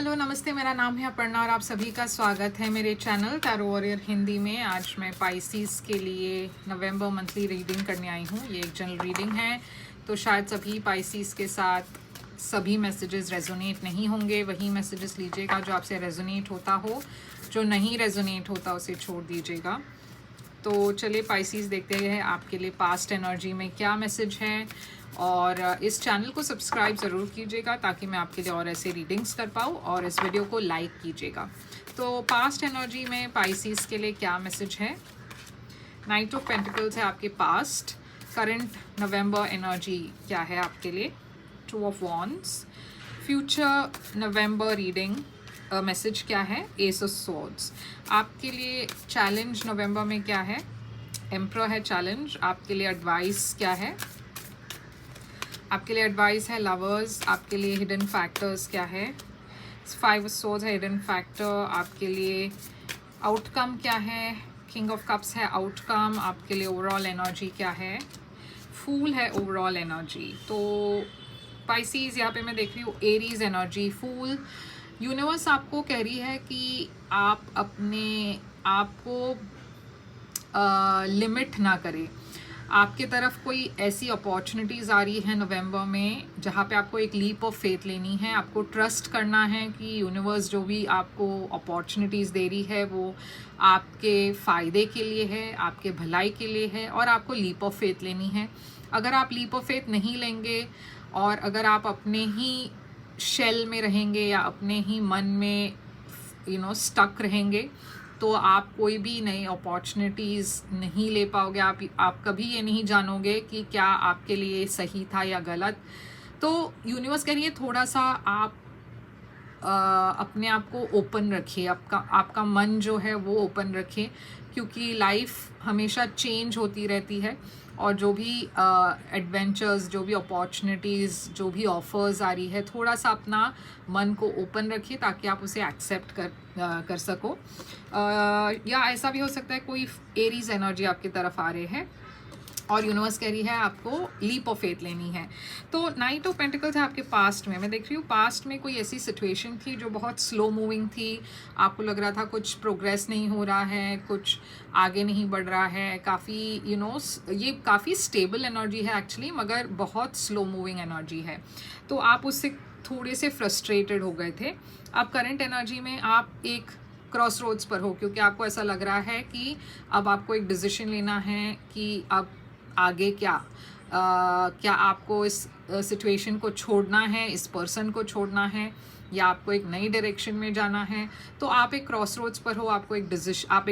Hello नमस्ते, मेरा नाम है अपर्णा और आप सभी का स्वागत है मेरे चैनल टैरो वॉरियर हिंदी में। आज मैं पाइसिस के लिए नवंबर मंथली रीडिंग करने आई हूँ। ये एक जनरल रीडिंग है, तो शायद सभी पाइसिस के साथ सभी मैसेजेस रेजोनेट नहीं होंगे। वही मैसेजेस लीजिएगा जो आपसे रेजोनेट होता हो, जो नहीं रेजोनेट होता उसे छोड़ दीजिएगा। तो चलिए पाइसिस देखते हैं आपके लिए पास्ट एनर्जी में क्या मैसेज है, और इस चैनल को सब्सक्राइब ज़रूर कीजिएगा ताकि मैं आपके लिए और ऐसे रीडिंग्स कर पाऊँ, और इस वीडियो को लाइक कीजिएगा। तो पास्ट एनर्जी में पाइसिस के लिए क्या मैसेज है। नाइट ऑफ पेंटिकल्स है आपके पास्ट। करंट नवंबर एनर्जी क्या है आपके लिए। Two of wands. Future November reading message क्या है। S of swords. आपके लिए चैलेंज नवंबर में क्या है। एम्परर है चैलेंज। आपके लिए एडवाइस क्या है। आपके लिए एडवाइस है लवर्स। आपके लिए हिडन फैक्टर्स क्या है। 5 ऑफ स्वॉर्ड्स है हिडन फैक्टर। आपके लिए आउटकम क्या है। किंग ऑफ कप्स है आउटकम। आपके लिए ओवरऑल एनर्जी क्या है। फूल है ओवरऑल एनर्जी। तो पाइसिस यहाँ पे मैं देख रही हूँ एरीज एनर्जी, फूल। यूनिवर्स आपको कह रही है कि आप अपने आप को लिमिट ना करें। आपके तरफ कोई ऐसी अपॉर्चुनिटीज़ आ रही है नवंबर में जहाँ पे आपको एक लीप ऑफ फेथ लेनी है। आपको ट्रस्ट करना है कि यूनिवर्स जो भी आपको अपॉर्चुनिटीज़ दे रही है वो आपके फ़ायदे के लिए है, आपके भलाई के लिए है, और आपको लीप ऑफ फेथ लेनी है। अगर आप लीप ऑफ फेथ नहीं लेंगे और अगर आप अपने ही शेल में रहेंगे या अपने ही मन में स्टक रहेंगे तो आप कोई भी नई अपॉर्चुनिटीज़ नहीं ले पाओगे। आप कभी ये नहीं जानोगे कि क्या आपके लिए सही था या गलत। तो यूनिवर्स कह रही है थोड़ा सा आप अपने आप को ओपन रखिए, आपका मन जो है वो ओपन रखिए, क्योंकि लाइफ हमेशा चेंज होती रहती है, और जो भी एडवेंचर्स, जो भी अपॉर्चुनिटीज़, जो भी ऑफर्स आ रही है, थोड़ा सा अपना मन को ओपन रखिए ताकि आप उसे एक्सेप्ट कर सको। या ऐसा भी हो सकता है कोई एरीज एनर्जी आपकी तरफ आ रहे हैं और यूनिवर्स कह रही है आपको लीप ऑफ फेथ लेनी है। तो नाइट ऑफ पेंटिकल्स है आपके पास्ट में। मैं देख रही हूँ पास्ट में कोई ऐसी सिचुएशन थी जो बहुत स्लो मूविंग थी। आपको लग रहा था कुछ प्रोग्रेस नहीं हो रहा है, कुछ आगे नहीं बढ़ रहा है, काफ़ी ये काफ़ी स्टेबल एनर्जी है एक्चुअली, मगर बहुत स्लो मूविंग एनर्जी है। तो आप उससे थोड़े से फ्रस्ट्रेटेड हो गए थे। अब करंट एनर्जी में आप एक क्रॉस रोड्स पर हो, क्योंकि आपको ऐसा लग रहा है कि अब आपको एक डिसीजन लेना है कि अब आगे क्या आपको इस सिचुएशन को छोड़ना है, इस पर्सन को छोड़ना है, या आपको एक नई डायरेक्शन में जाना है। तो आप एक क्रॉस रोड्स पर हो, आप एक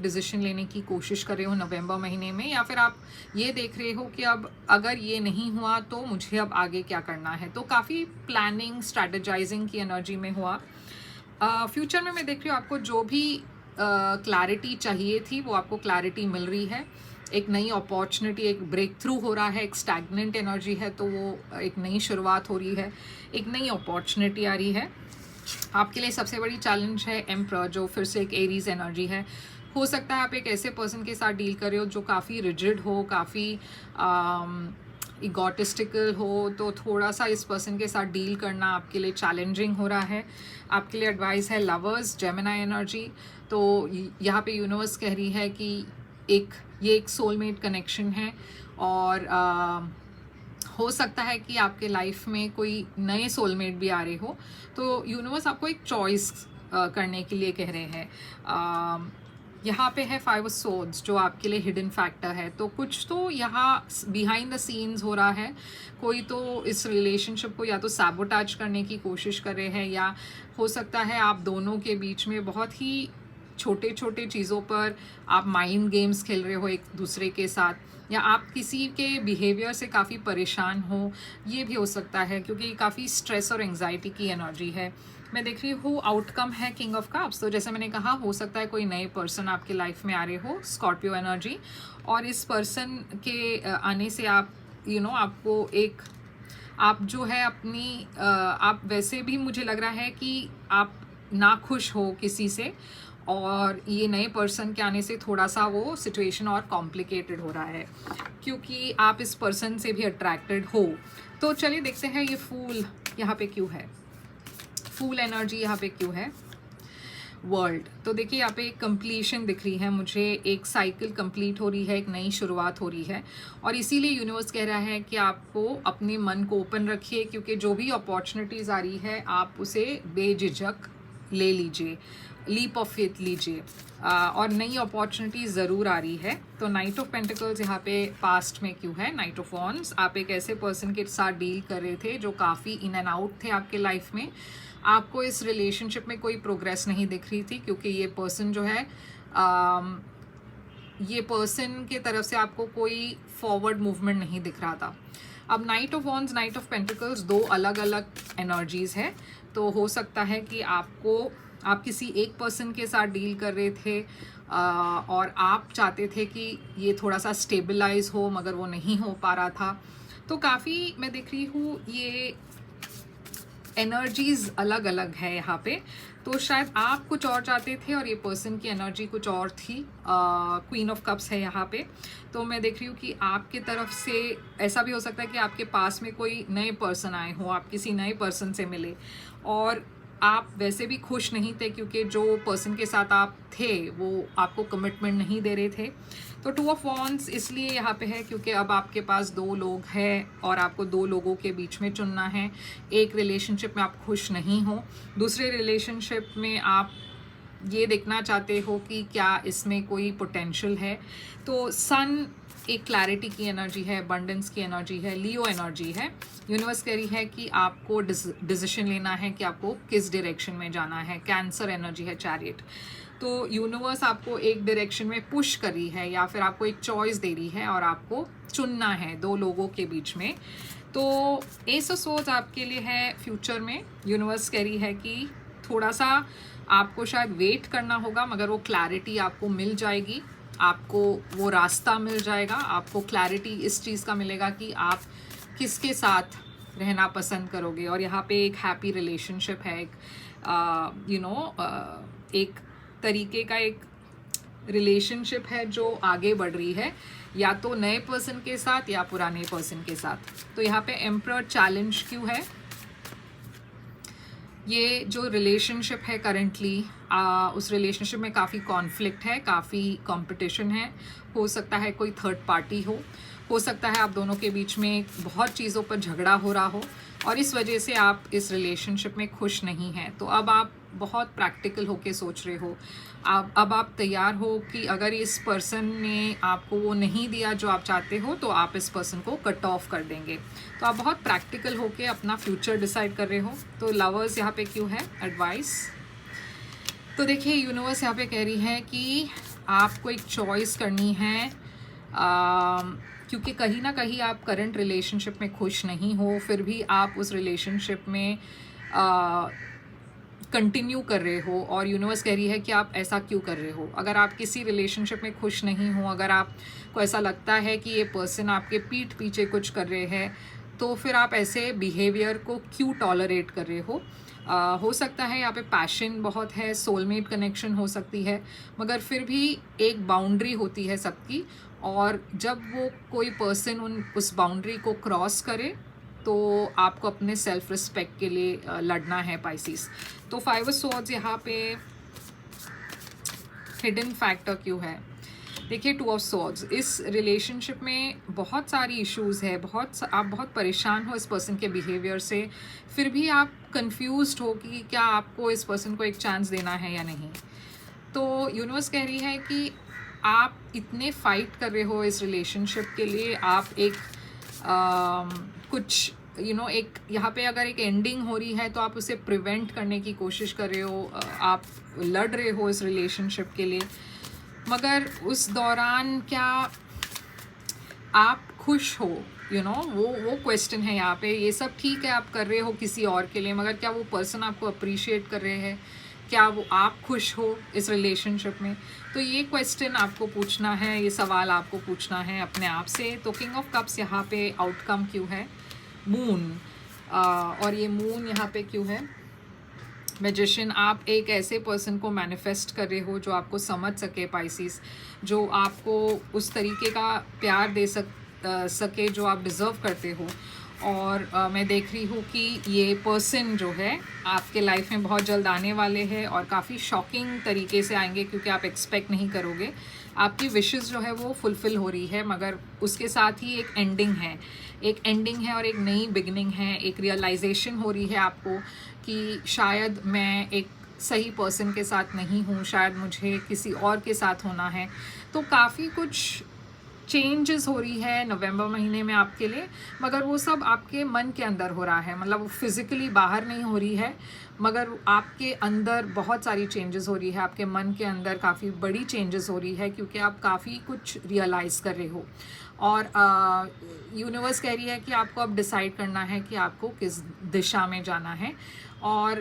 डिसीजन लेने की कोशिश कर रहे हो नवंबर महीने में, या फिर आप ये देख रहे हो कि अब अगर ये नहीं हुआ तो मुझे अब आगे क्या करना है। तो काफ़ी प्लानिंग, स्ट्रैटेजाइजिंग की एनर्जी में हुआ। फ्यूचर में मैं देख रही हूँ आपको जो भी क्लैरिटी चाहिए थी वो आपको क्लैरिटी मिल रही है। एक नई अपॉर्चुनिटी, एक ब्रेक थ्रू हो रहा है। एक स्टैग्नेंट एनर्जी है तो वो एक नई शुरुआत हो रही है, एक नई अपॉर्चुनिटी आ रही है। आपके लिए सबसे बड़ी चैलेंज है एम्परर, जो फिर से एक एरीज एनर्जी है। हो सकता है आप एक ऐसे पर्सन के साथ डील कर रहे हो जो काफ़ी रिजिड हो, काफ़ी इगोटिस्टिकल हो, तो थोड़ा सा इस पर्सन के साथ डील करना आपके लिए चैलेंजिंग हो रहा है। आपके लिए एडवाइस है लवर्स, जेमिनी एनर्जी। तो यहाँ पे यूनिवर्स कह रही है कि ये एक सोलमेट कनेक्शन है, और हो सकता है कि आपके लाइफ में कोई नए सोलमेट भी आ रहे हो। तो यूनिवर्स आपको एक चॉइस करने के लिए कह रहे हैं। यहाँ पे है 5 ऑफ सोर्ड्स जो आपके लिए हिडन फैक्टर है। तो कुछ तो यहाँ बिहाइंड द सीन्स हो रहा है। कोई तो इस रिलेशनशिप को या तो सैबोटाज करने की कोशिश कर रहे हैं, या हो सकता है आप दोनों के बीच में बहुत ही छोटे छोटे चीज़ों पर आप माइंड गेम्स खेल रहे हो एक दूसरे के साथ, या आप किसी के बिहेवियर से काफ़ी परेशान हो। ये भी हो सकता है क्योंकि काफ़ी स्ट्रेस और एंग्जाइटी की एनर्जी है। मैं देख रही हूँ आउटकम है किंग ऑफ कप्स। तो जैसे मैंने कहा, हो सकता है कोई नए पर्सन आपके लाइफ में आ रहे हो, स्कॉर्पियो एनर्जी, और इस पर्सन के आने से आप आपको एक आप जो है अपनी आप वैसे भी मुझे लग रहा है कि आप नाखुश हो किसी से, और ये नए पर्सन के आने से थोड़ा सा वो सिचुएशन और कॉम्प्लिकेटेड हो रहा है क्योंकि आप इस पर्सन से भी अट्रैक्टेड हो। तो चलिए देखते हैं ये फूल यहाँ पे क्यों है। फूल एनर्जी यहाँ पे क्यों है? वर्ल्ड। तो देखिए यहाँ पे एक कंप्लीशन दिख रही है मुझे, एक साइकिल कंप्लीट हो रही है, एक नई शुरुआत हो रही है, और इसीलिए यूनिवर्स कह रहा है कि आपको अपने मन को ओपन रखिए, क्योंकि जो भी अपॉर्चुनिटीज़ आ रही है आप उसे बेझिझक ले लीजिए, लीप ऑफ फेथ लीजिए, और नई अपॉर्चुनिटी ज़रूर आ रही है। तो नाइट ऑफ पेंटिकल्स यहाँ पे पास्ट में क्यों है? नाइट ऑफ वॉन्ड्स, आप एक ऐसे पर्सन के साथ डील कर रहे थे जो काफ़ी इन एंड आउट थे आपके लाइफ में। आपको इस रिलेशनशिप में कोई प्रोग्रेस नहीं दिख रही थी, क्योंकि ये पर्सन जो है ये पर्सन के तरफ से आपको कोई फॉरवर्ड मूवमेंट नहीं दिख रहा था। अब night of wands, night of pentacles दो अलग अलग एनर्जीज़ है। तो हो सकता है कि आप किसी एक पर्सन के साथ डील कर रहे थे और आप चाहते थे कि ये थोड़ा सा स्टेबलाइज हो, मगर वो नहीं हो पा रहा था। तो काफ़ी मैं देख रही हूँ ये एनर्जीज अलग अलग है यहाँ पे। तो शायद आप कुछ और चाहते थे और ये पर्सन की एनर्जी कुछ और थी। क्वीन ऑफ कप्स है यहाँ पे। तो मैं देख रही हूँ कि आपके तरफ से ऐसा भी हो सकता है कि आपके पास में कोई नए पर्सन आए हो, आप किसी नए पर्सन से मिले और आप वैसे भी खुश नहीं थे, क्योंकि जो पर्सन के साथ आप थे वो आपको कमिटमेंट नहीं दे रहे थे। तो टू ऑफ वॉन्ड्स इसलिए यहाँ पे है क्योंकि अब आपके पास दो लोग हैं और आपको दो लोगों के बीच में चुनना है। एक रिलेशनशिप में आप खुश नहीं हो, दूसरे रिलेशनशिप में आप ये देखना चाहते हो कि क्या इसमें कोई पोटेंशियल है। तो सन एक क्लैरिटी की एनर्जी है, अबंडेंस की एनर्जी है, लियो एनर्जी है। यूनिवर्स कह रही है कि आपको डिसीजन लेना है कि आपको किस डायरेक्शन में जाना है। कैंसर एनर्जी है, चैरियट। तो यूनिवर्स आपको एक डायरेक्शन में पुश कर रही है या फिर आपको एक चॉइस दे रही है और आपको चुनना है दो लोगों के बीच में। तो एस ऑफ सोर्ड्स आपके लिए है फ्यूचर में। यूनिवर्स कह रही है कि थोड़ा सा आपको शायद वेट करना होगा, मगर वो क्लैरिटी आपको मिल जाएगी, आपको वो रास्ता मिल जाएगा। आपको क्लैरिटी इस चीज़ का मिलेगा कि आप किसके साथ रहना पसंद करोगे। और यहाँ पे एक हैप्पी रिलेशनशिप है, एक एक तरीके का एक रिलेशनशिप है जो आगे बढ़ रही है, या तो नए पर्सन के साथ या पुराने पर्सन के साथ। तो यहाँ पे एम्परर चैलेंज क्यों है? ये जो रिलेशनशिप है करंटली, उस रिलेशनशिप में काफ़ी कॉन्फ्लिक्ट है, काफ़ी कंपटीशन है। हो सकता है कोई थर्ड पार्टी हो सकता है आप दोनों के बीच में बहुत चीज़ों पर झगड़ा हो रहा हो और इस वजह से आप इस रिलेशनशिप में खुश नहीं हैं। तो अब आप बहुत प्रैक्टिकल होके सोच रहे हो। अब आप तैयार हो कि अगर इस पर्सन ने आपको वो नहीं दिया जो आप चाहते हो, तो आप इस पर्सन को कट ऑफ कर देंगे। तो आप बहुत प्रैक्टिकल होके अपना फ्यूचर डिसाइड कर रहे हो। तो लवर्स यहाँ पे क्यों है? एडवाइस। तो देखिए यूनिवर्स यहाँ पे कह रही है कि आपको एक चॉइस करनी है, क्योंकि कहीं ना कहीं आप करंट रिलेशनशिप में खुश नहीं हो, फिर भी आप उस रिलेशनशिप में कंटिन्यू कर रहे हो। और यूनिवर्स कह रही है कि आप ऐसा क्यों कर रहे हो। अगर आप किसी रिलेशनशिप में खुश नहीं हो, अगर आपको ऐसा लगता है कि ये पर्सन आपके पीठ पीछे कुछ कर रहे हैं, तो फिर आप ऐसे बिहेवियर को क्यों टॉलरेट कर रहे हो। हो सकता है यहाँ पे पैशन बहुत है, सोलमेट कनेक्शन हो सकती है, मगर फिर भी एक बाउंड्री होती है सबकी, और जब वो कोई पर्सन उस बाउंड्री को क्रॉस करे तो आपको अपने सेल्फ रिस्पेक्ट के लिए लड़ना है, पाइसिस। तो 5 ऑफ स्वॉर्ड्स यहाँ पे हिडन फैक्टर क्यों है? देखिए 2 ऑफ स्वॉर्ड्स, इस रिलेशनशिप में बहुत सारी इश्यूज़ है, आप बहुत परेशान हो इस पर्सन के बिहेवियर से, फिर भी आप कंफ्यूज्ड हो कि क्या आपको इस पर्सन को एक चांस देना है या नहीं। तो यूनिवर्स कह रही है कि आप इतने फाइट कर रहे हो इस रिलेशनशिप के लिए, आप एक कुछ एक यहाँ पे अगर एक एंडिंग हो रही है तो आप उसे प्रिवेंट करने की कोशिश कर रहे हो, आप लड़ रहे हो इस रिलेशनशिप के लिए, मगर उस दौरान क्या आप खुश हो? वो क्वेश्चन है यहाँ पे। ये सब ठीक है आप कर रहे हो किसी और के लिए, मगर क्या वो पर्सन आपको अप्रिशिएट कर रहे हैं? क्या वो आप खुश हो इस रिलेशनशिप में? तो ये क्वेश्चन आपको पूछना है, ये सवाल आपको पूछना है अपने आप से। तो किंग ऑफ कप्स यहाँ पे आउटकम क्यों है? मून। और ये मून यहाँ पे क्यों है? मैजिशियन। आप एक ऐसे पर्सन को मैनिफेस्ट कर रहे हो जो आपको समझ सके, पाइसिस, जो आपको उस तरीके का प्यार दे सके जो आप डिज़र्व करते हो। और मैं देख रही हूँ कि ये पर्सन जो है आपके लाइफ में बहुत जल्द आने वाले हैं और काफ़ी शॉकिंग तरीके से आएंगे, क्योंकि आप एक्सपेक्ट नहीं करोगे। आपकी विशेस जो है वो फुलफ़िल हो रही है, मगर उसके साथ ही एक एंडिंग है, एक एंडिंग है और एक नई बिगनिंग है। एक रियलाइजेशन हो रही है आपको कि शायद मैं एक सही पर्सन के साथ नहीं हूँ, शायद मुझे किसी और के साथ होना है। तो काफ़ी कुछ चेंजेस हो रही है नवंबर महीने में आपके लिए, मगर वो सब आपके मन के अंदर हो रहा है। मतलब फिज़िकली बाहर नहीं हो रही है, मगर आपके अंदर बहुत सारी चेंजेस हो रही है। आपके मन के अंदर काफ़ी बड़ी चेंजेस हो रही है, क्योंकि आप काफ़ी कुछ रियलाइज़ कर रहे हो। और यूनिवर्स कह रही है कि आपको अब डिसाइड करना है कि आपको किस दिशा में जाना है। और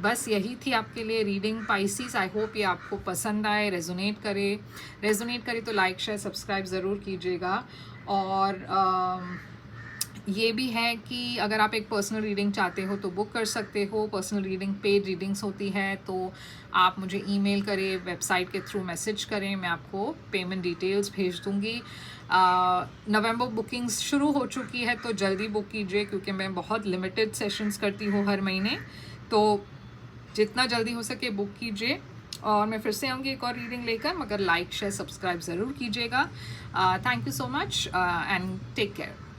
बस यही थी आपके लिए रीडिंग पाइसिस। आई होप ये आपको पसंद आए, रेजोनेट करे तो लाइक शेयर सब्सक्राइब ज़रूर कीजिएगा। और ये भी है कि अगर आप एक पर्सनल रीडिंग चाहते हो तो बुक कर सकते हो। पर्सनल रीडिंग पेड रीडिंग्स होती है, तो आप मुझे ईमेल करें, वेबसाइट के थ्रू मैसेज करें, मैं आपको पेमेंट डिटेल्स भेज दूँगी। नवंबर बुकिंग्स शुरू हो चुकी है, तो जल्दी बुक कीजिए, क्योंकि मैं बहुत लिमिटेड सेशंस करती हूँ हर महीने। तो जितना जल्दी हो सके बुक कीजिए। और मैं फिर से आऊँगी एक और रीडिंग लेकर, मगर लाइक शेयर सब्सक्राइब ज़रूर कीजिएगा। Thank you so much and take care.